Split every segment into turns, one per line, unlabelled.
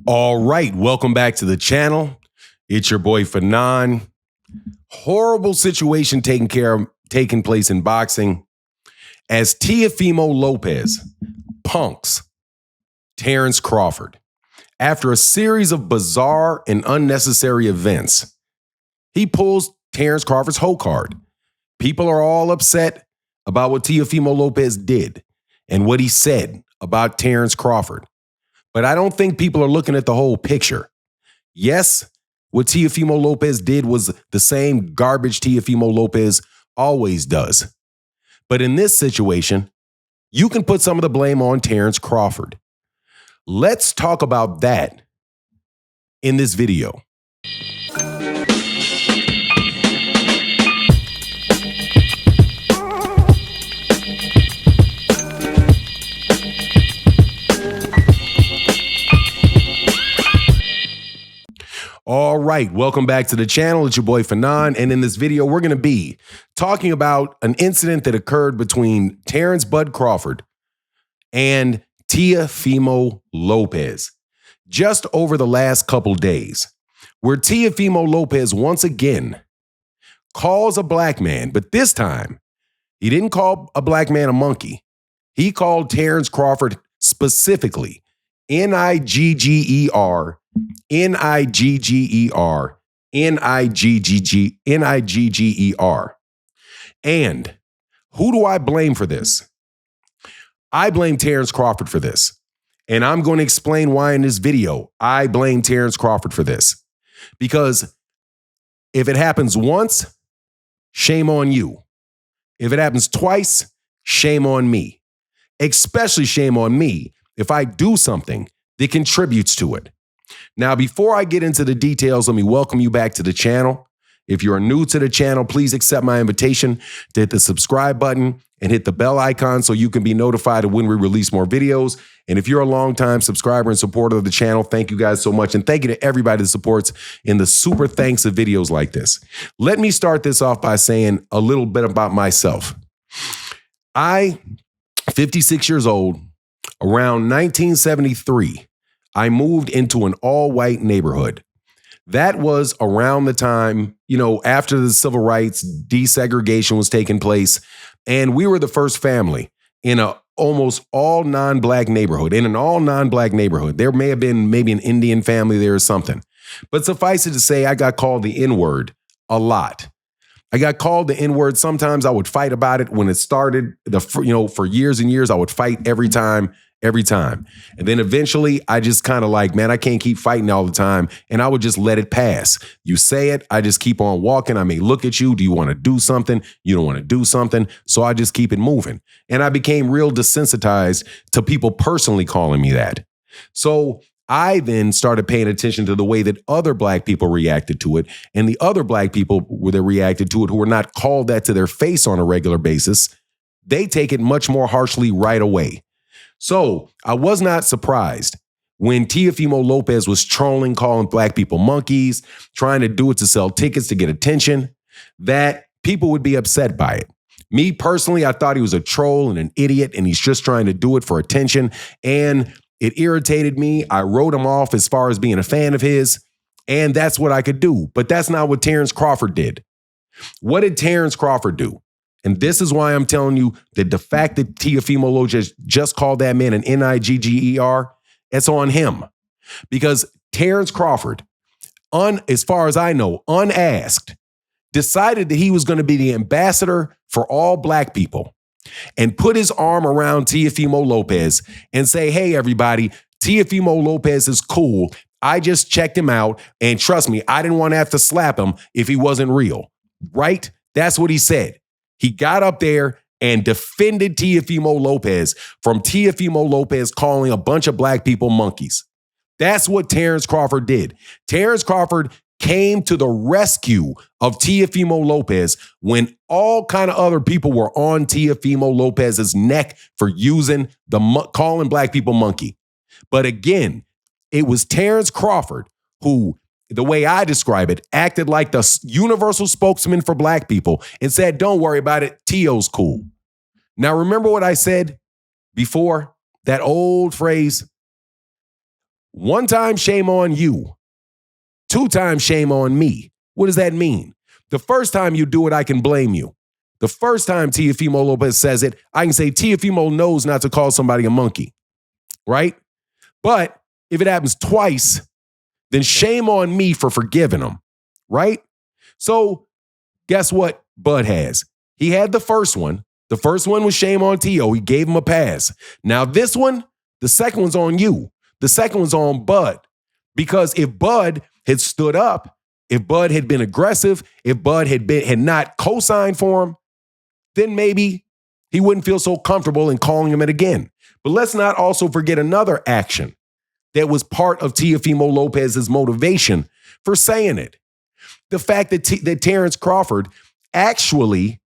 All right, welcome back to the channel. It's your boy Fanon. Horrible situation taking place in boxing as TEOFIMO Lopez punks Terence Crawford. After a series of bizarre and unnecessary events, he pulls Terence Crawford's hoe card. People are all upset about what TEOFIMO Lopez did and what he said about Terence Crawford. But I don't think people are looking at the whole picture. Yes, what TEOFIMO Lopez did was the same garbage TEOFIMO Lopez always does. But in this situation, you can put some of the blame on Terence Crawford. Let's talk about that in this video. All right, welcome back to the channel. It's your boy Fanon, and in this video, we're going to be talking about an incident that occurred between Terence "Bud" Crawford and TEOFIMO Lopez just over the last couple days, where TEOFIMO Lopez once again calls a black man, but this time he didn't call a black man a monkey. He called Terence Crawford specifically Nigger, Nigger, Nigger. And who do I blame for this? I blame Terence Crawford for this. And I'm going to explain why in this video I blame Terence Crawford for this. Because if it happens once, shame on you. If it happens twice, shame on me. Especially shame on me if I do something that contributes to it. Now, before I get into the details, let me welcome you back to the channel. If you're new to the channel, please accept my invitation to hit the subscribe button and hit the bell icon so you can be notified of when we release more videos. And if you're a longtime subscriber and supporter of the channel, thank you guys so much. And thank you to everybody that supports in the super thanks of videos like this. Let me start this off by saying a little bit about myself. 56 years old, around 1973, I moved into an all-white neighborhood. That was around the time, after the civil rights, desegregation was taking place, and we were the first family in an almost all non-black neighborhood. In an all non-black neighborhood, there may have been maybe an Indian family there or something. But suffice it to say, I got called the N-word a lot. I got called the N-word. Sometimes I would fight about it when it started. For years and years, I would fight every time. And then eventually I just kind of like, man, I can't keep fighting all the time. And I would just let it pass. You say it, I just keep on walking. I may look at you. Do you want to do something? You don't want to do something. So I just keep it moving. And I became real desensitized to people personally calling me that. So I then started paying attention to the way that other black people reacted to it. And the other black people that reacted to it who were not called that to their face on a regular basis, they take it much more harshly right away. So I was not surprised when TEOFIMO Lopez was trolling, calling black people monkeys, trying to do it to sell tickets to get attention, that people would be upset by it. Me personally, I thought he was a troll and an idiot, and he's just trying to do it for attention. And it irritated me. I wrote him off as far as being a fan of his, and that's what I could do. But that's not what Terence Crawford did. What did Terence Crawford do? And this is why I'm telling you that the fact that TEOFIMO Lopez just called that man an Nigger, it's on him. Because Terence Crawford, as far as I know, unasked, decided that he was going to be the ambassador for all black people and put his arm around TEOFIMO Lopez and say, hey, everybody, TEOFIMO Lopez is cool. I just checked him out. And trust me, I didn't want to have to slap him if he wasn't real. Right? That's what he said. He got up there and defended TEOFIMO Lopez from TEOFIMO Lopez calling a bunch of black people monkeys. That's what Terence Crawford did. Terence Crawford came to the rescue of TEOFIMO Lopez when all kind of other people were on TEOFIMO Lopez's neck for using calling black people monkey. But again, it was Terence Crawford who, the way I describe it, acted like the universal spokesman for black people and said, don't worry about it, T.O.'s cool. Now, remember what I said before? That old phrase, One time, shame on you. Two times, shame on me. What does that mean? The first time you do it, I can blame you. The first time Teofimo Lopez says it, I can say Teofimo knows not to call somebody a monkey, right? But if it happens twice, then shame on me for forgiving him, right? So guess what bUD has? He had the first one. The first one was shame on Teo. He gave him a pass. Now this one, the second one's on you. The second one's on bUD. Because if bUD had stood up, if bUD had been aggressive, if bUD had not co-signed for him, then maybe he wouldn't feel so comfortable in calling him it again. But let's not also forget another action that was part of Teofimo Lopez's motivation for saying it. The fact that Terence Crawford actually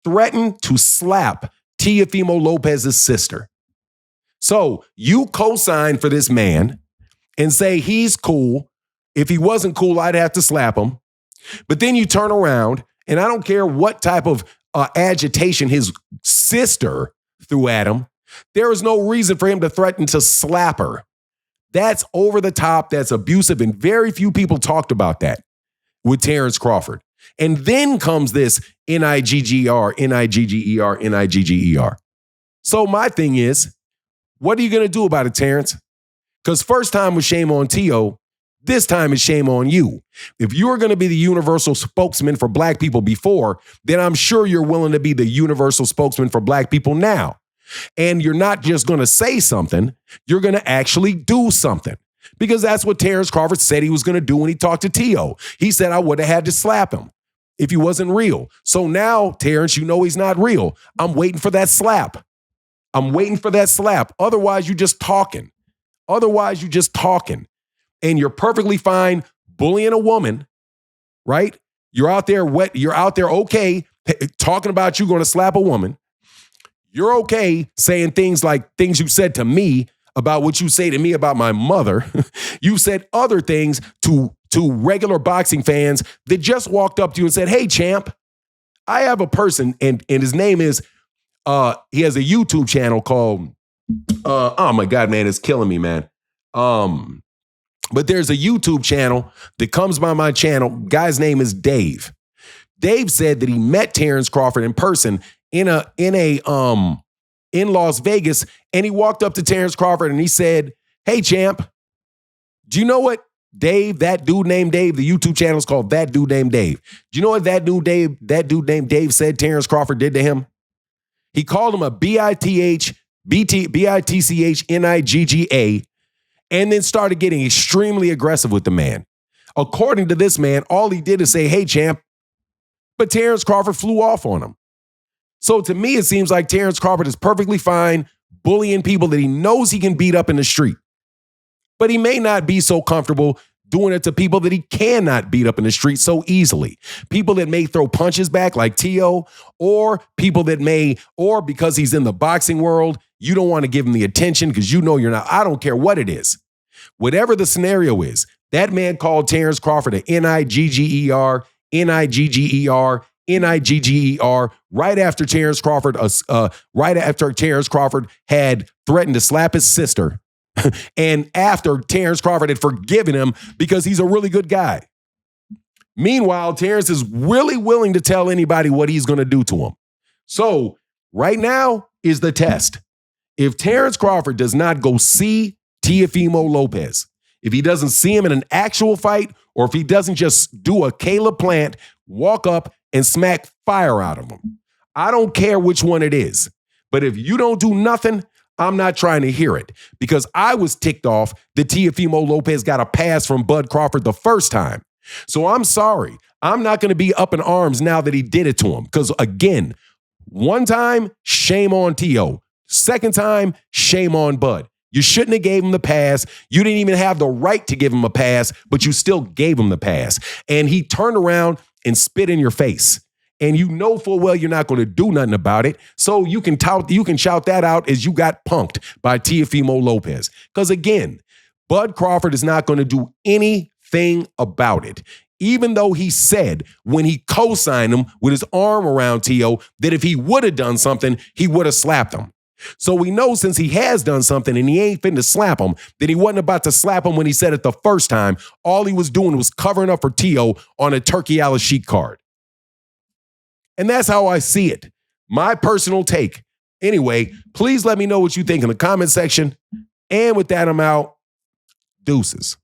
threatened to slap Teofimo Lopez's sister. So you co-sign for this man and say he's cool. If he wasn't cool, I'd have to slap him. But then you turn around, and I don't care what type of agitation his sister threw at him, there is no reason for him to threaten to slap her. That's over the top. That's abusive. And very few people talked about that with Terence Crawford. And then comes this Nigger, Nigger, Nigger. So my thing is, what are you going to do about it, Terence? Because first time was shame on Teo. This time is shame on you. If you were going to be the universal spokesman for black people before, then I'm sure you're willing to be the universal spokesman for black people now. And you're not just going to say something, you're going to actually do something. Because that's what Terence Crawford said he was going to do when he talked to Teo. He said, I would have had to slap him if he wasn't real. So now, Terence, you know he's not real. I'm waiting for that slap. I'm waiting for that slap. Otherwise, you're just talking. And you're perfectly fine bullying a woman, right? You're out there okay, talking about you going to slap a woman. You're okay saying things like things you said to me about what you say to me about my mother. You said other things to regular boxing fans that just walked up to you and said, hey, champ, I have a person, and his name is, he has a YouTube channel called, oh my God, man, it's killing me, man. But there's a YouTube channel that comes by my channel. Guy's name is Dave. Dave said that he met Terence Crawford in person in Las Vegas, and he walked up to Terence Crawford and he said, hey, champ, do you know what that dude named Dave, the YouTube channel is called That Dude Named Dave. Do you know what that dude named Dave said Terence Crawford did to him? He called him a bitchnigga, and then started getting extremely aggressive with the man. According to this man, all he did is say, hey, champ, but Terence Crawford flew off on him. So to me, it seems like Terence Crawford is perfectly fine bullying people that he knows he can beat up in the street. But he may not be so comfortable doing it to people that he cannot beat up in the street so easily. People that may throw punches back like Teo, or people that may, or because he's in the boxing world, you don't want to give him the attention because you know you're not. I don't care what it is. Whatever the scenario is, that man called Terence Crawford a Nigger, Nigger, Nigger right after Terence Crawford had threatened to slap his sister. And after Terence Crawford had forgiven him because he's a really good guy. Meanwhile, Terence is really willing to tell anybody what he's going to do to him. So right now is the test. If Terence Crawford does not go see Teofimo Lopez, if he doesn't see him in an actual fight, or if he doesn't just do a Caleb Plant, walk up and smack fire out of him, I don't care which one it is. But if you don't do nothing, I'm not trying to hear it, because I was ticked off that Teofimo Lopez got a pass from Bud Crawford the first time. So I'm sorry. I'm not going to be up in arms now that he did it to him. Because again, one time, shame on Teo. Second time, shame on Bud. You shouldn't have gave him the pass. You didn't even have the right to give him a pass, but you still gave him the pass. And he turned around and spit in your face. And you know full well you're not going to do nothing about it. So you can shout that out as you got punked by Teofimo Lopez. Because again, Bud Crawford is not going to do anything about it. Even though he said when he co-signed him with his arm around Teo that if he would have done something, he would have slapped him. So we know since he has done something and he ain't finna slap him, that he wasn't about to slap him when he said it the first time. All he was doing was covering up for Teo on a Turkey Ala Sheik card. And that's how I see it. My personal take. Anyway, please let me know what you think in the comment section. And with that, I'm out. Deuces.